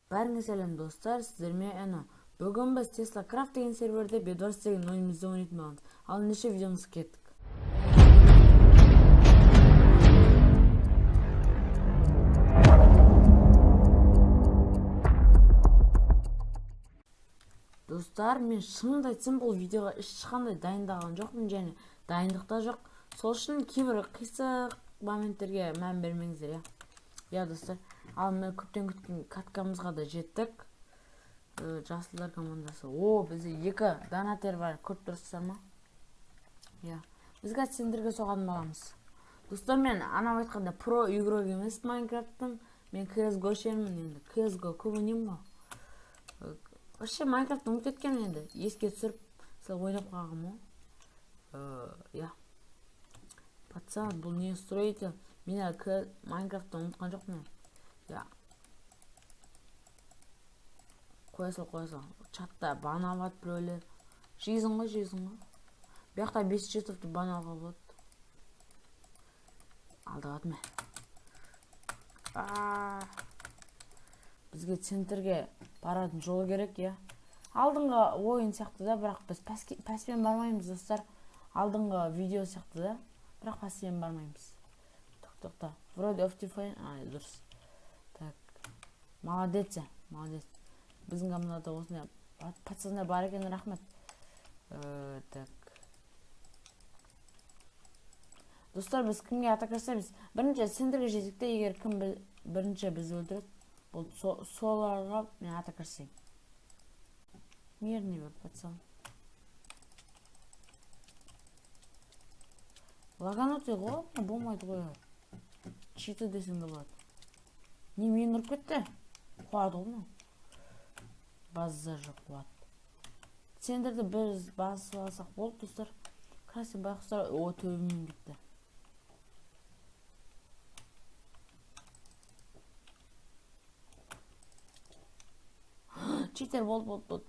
Бәріңе сәлем достар, сіздерме әні. Бүгін біз Tesla Craft деген серверде Bedwars деген ойынымызды ойнайтын боламыз. Ал ендеше видеомызға кеттік. Достар, мен шынымды айтсам бұл видеоға ешқандай дайындалған жоқпын және дайындықта жоқ. Сол үшін кейбір қисық моменттерге мән бермеңіздер, я достар. Ал мен көптен күткен каткамызға да жеттік. Жасылдар командасы. Бізде 2 донатер бар, көріп тұрсыздар ма? Бізге сендерге соған боламыз. Достар, мен анау айтқанда про игрок емес Майнкрафттың. Мен CSGO шермін енді. CSGO көп ойнаймын ғой. Вообще Майнкрафтты ұмытып кеткенмін енді. Еске түсіріп, сол ойнап қалғанмын ғой. Пацан, бұл не строитель? Мен Майнкрафтты ұмытқан жоқпын. Қоя сал. Чатта бан алады біреулер. Жейсің ғой. Бұяқта 5 жетіпті бан алға болады. Алдығады ме? Бізге центрге баратын жол керек, Алдыңғы ойын сияқты да, бірақ біз пәспен бармаймыз, достар. Алдыңғы видео сияқты да, бірақ пәспен бармаймыз. Тоқта. Вроде of define. Дұрыс. Так. Молодец. Біздің командада осындай пацандар бар екен, рахмет. Так. Достар, біз кімге атак жасаймыз? Бірінші сендерге жетікті, егер кім бірінші біз өлтіреді, бұл соларға мен атак жасаймын. Мирный бір пацан. Лаганутый ғой, болмайды ғой. Читі десің де болады. Не, мен ұрып кетті? Қуады ғой. База жоқ қуады. Сендерді біз базы алсақ болды, достар. Красин байқұстар, төбемен кетті. Читер болды.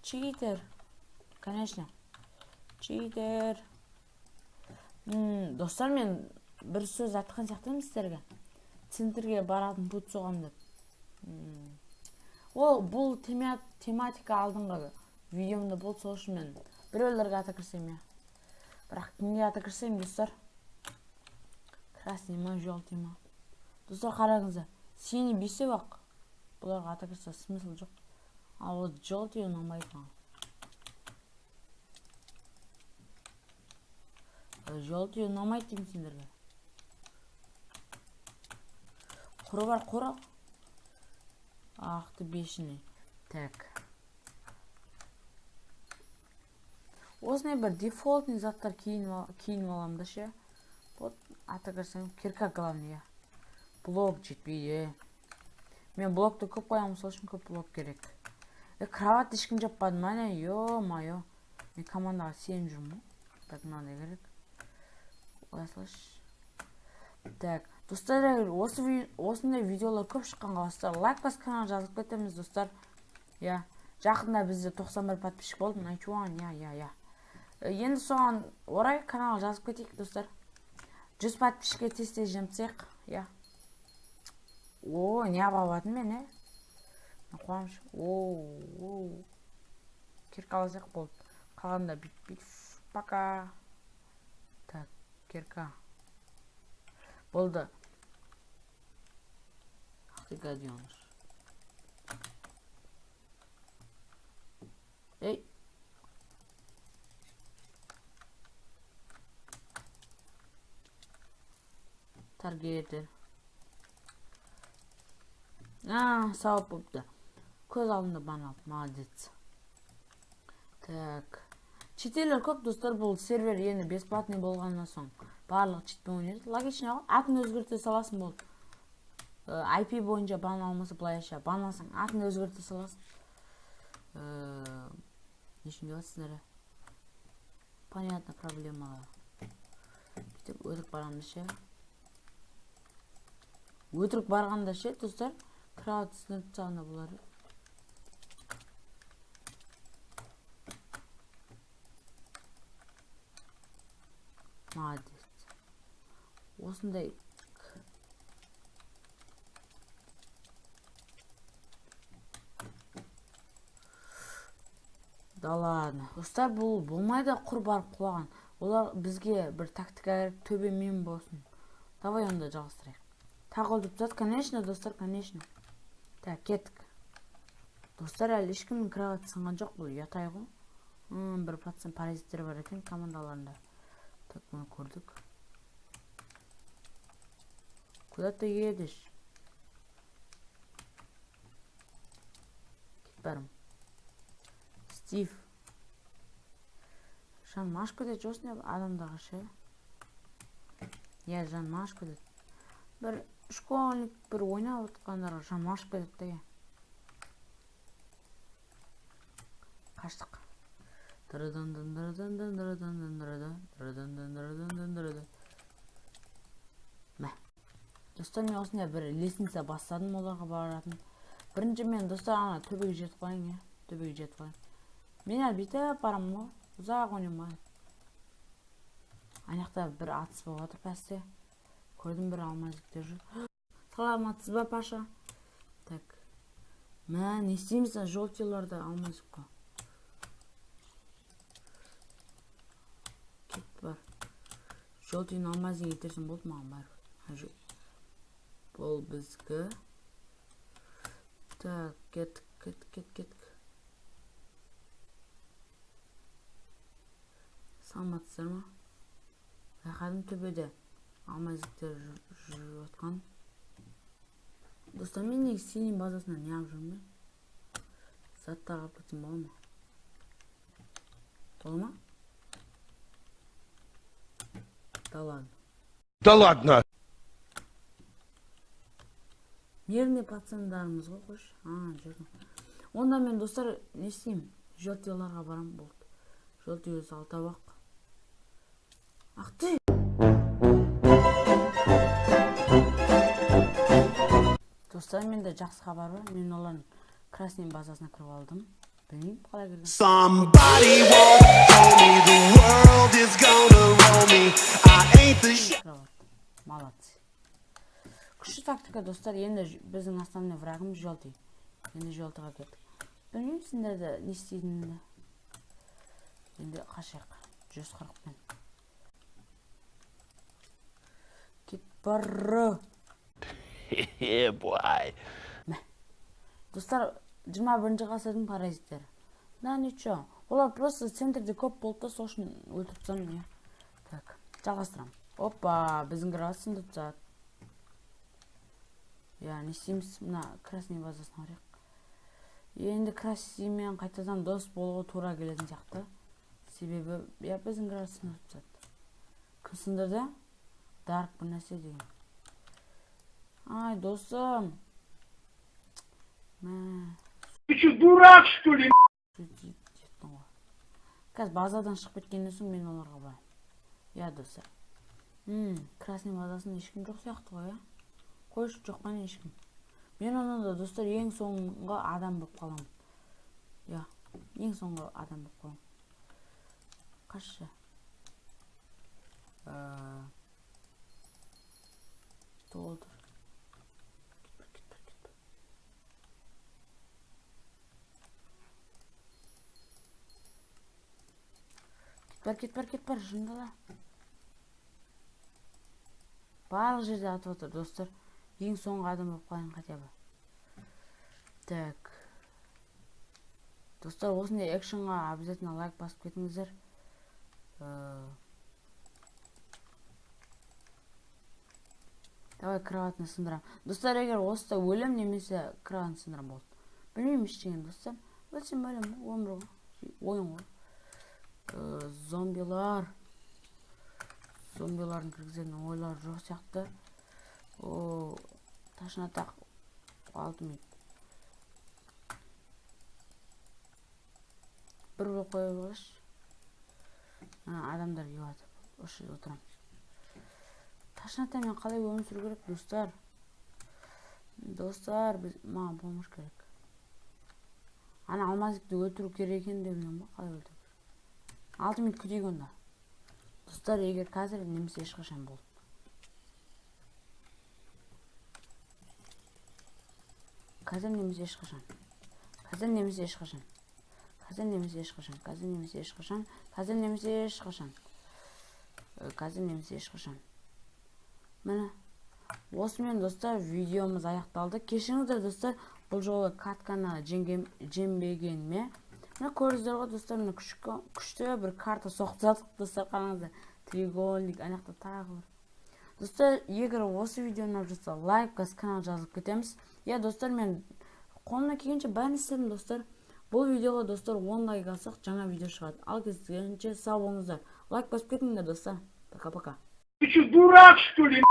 Читер. Конечно. Читер. Достар, мен бір сөз айтқан сияқтымын сіздерге. Центрге баратын пут соғам деп. Бұл тематика алдыңғы видеомда болды, сол үшін мен біреулерге ата кірсем, Бірақ кімге ата кірсем, достар? Красный ма, желтый ма? Достар, қараңыздар. Сені бесеу ақ. Бұларға ата кірсе смысл жоқ. Ал желтый ұнамайды маған. Желтый ұнамайды деймін сендерге. Құры бар, құры. Ақты бешіне. Так. Осындай бір дефолтный заттар кейін аламды ше. Вот ата кірсем, кирка главный, Блок жетпейді. Мен блокты көп қоямын, сол үшін көп блок керек. Кроват ешкім жаппады ма, ё-майо. Мен командаға сен жүрмін. Так, мынандай керек. Олай. Так, достар, осындай видеолар көп шыққан қаласыздар. Лайк бас канал жазып кетеміз, достар. Жақында бізде 91 подписчик болды. Найчуан, Енді соған орай каналға жазып кетейік, достар. 100 подписчикке тез жемсек, не абабатын мен, Қуамыш. Кирка аласақ болды. Қалғанда бит. Пока. Так, кирка. Болды. Ақтыға дейміз. Таргетер. Сауып бұпты. Көз алдында бан алып, молодец. Так. Читерлер көп, достар, бұл сервер енді бесплатный болғаннан соң барлық читпен ойнайды. Логично ғой, атын өзгерте саласың болды. IP бойынша бан алмаса былайша, бан алсаң, атын өзгерте саласың. Нешін деласыңдар? Понятно, проблемалар. Бүйтіп өтірік барғанда ше, достар, крауд снэп сағында болар. Молодец. Осындай Да ладно. Достар, бұл болмайды, құр барып құлаған. Олар бізге бір тактика керек, төбе мен болсын. Давай онда жалғастырайық. Тағы өлтіріп тастады, конечно, достар, конечно. Так, кеттік. Достар, әлі ешкімнің кровати сынған жоқ, бұл ятай ғой. Бір пацан паразиттер бар екен командаларында. Так, bunu көрдік. Куда ты едешь? Кет барым. Стив. Жаным ашып кетеді, жосын адамдағы ше. Я жаным ашып кетеді. Бір школьник бір ойнап отқандарға жаным ашып кетеді деген. Қаштық. Мә. Достар, мен осындай бір лестница бастадым оларға баратын. Бірінші мен достар ана төбеге жетіп қойын, я. Төбеге жетіп қойын. Мен әлбейті барам ғой. Ұзақ ойнамай. Аяқта бір атыс болып отыр пәсте. Көрдім, бір алмазиктер жүр. Саламатсыз ба, Паша? Так. Мә, не істейміз жолтиларда алмазик қой. Кет бар. Жолтин алмазик етерсің болды маған бар. Бұл бізгі. Так, кеттік. Саламатсыздар ма? Байқадым төбеде алмазиктер жүріп отқан. Достар, мен неге сенің базасынан не алып жүрмін? Заттарға кетсем бола ма? Бола ма? Да ладно. Да ладно. Мирный пацандарымыз ғой, қош. Жүрдім. Онда мен достар не істеймін? Жолтиларға барам болды. Жолтил өзі алтабақ. Ақ ты! Достар, менде жақсы хабар бар. Мен олардың красный базасына кіріп алдым. Білмеймін қалай кірген. Somebody once told me the world is gonna roll me. I ain't the shit. Молодцы. Күшті тактика, достар. Енді біздің основной врагымыз жолти. Енді жолтыға кеттік. Білмеймін сендерді не істейтінімді. Енді қашайық. 140 пен. Кет бары. Yeah, boy. Мә. Достар, 21-ші ғасырдың паразиттері. Да, ничего. Олар просто центрде көп болды да, сол үшін өлтіріп тастадым, я. Так, жалғастырам. Опа, біздің грават сынды тұтады. Я, не істейміз? Мына красный базасына қарайық. Енді красныймен қайтадан дос болуға тура келетін сияқты. Себебі, я, біздің грават сынды тұтады. Кім сындырды? Дарк бір нәрсе деген. Ай, досым. Мә. Ты что, дурак, что ли? Қазір базадан шығып кеткеннен соң мен оларға барам. Я, достар. Красный базасында ешкім жоқ сияқты ғой, я? Қойшы, жоқ қана ешкім. Мен онында, достар, ең соңғы адам болып қаламын. Я, ең соңғы адам болып қаламын. Қашы. Толдыр. Кет бар, жында да. Барлық жерде атып отыр, достар. Ең соңғы адам болып қалайын хотя бы. Так. Достар, осындай экшенға обязательно лайк басып кетіңіздер. Давай кроватны сындырам. Достар, егер осыда өлім немесе кроватны сындырам болды. Білмеймін ештеңе, достар. Өлсем өлім, өмір ғой. Ойын ғой. Зомбилар. Зомбилардың кіргізетін ойлар жоқ сияқты. Ташына тақ алдым. Бір өліп қоя болғаш. Адамдар кеватыр. Осы жерде отырам. Ташната мен қалай өмір сүру керек, достар? Достар, маған помощь керек. Ана алмазикті өлтіру керек екен деп білем ба? Қалай өлтіру? 6 минут күтейік онда. Достар, егер қазір немесе ешқашан болды. Қазір немесе ешқашан. Қазір немесе ешқашан. Қазір немесе ешқашан. Қазір немесе ешқашан. Қазір немесе ешқашан. Міне. Осымен достар видеомыз аяқталды. Кешіріңіздер достар, бұл жолы катканы жембегеніме. Міне көрдіңіздер ғой достар, міне күшті бір карта соқтадық достар, қараңыздар. Треугольник, анақта тағы бір. Достар, егер осы видеоны ұнап жатса, лайк басып канал жазып кетеміз. Я достар, мен қолымнан келгенше бәрін істедім достар. Бұл видеоға достар 10 лайк алсақ жаңа видео шығады. Ал кездескенше сау болыңыздар. Лайк басып кетіңдер достар. Пока-пока. Ты что, дурак, что ли?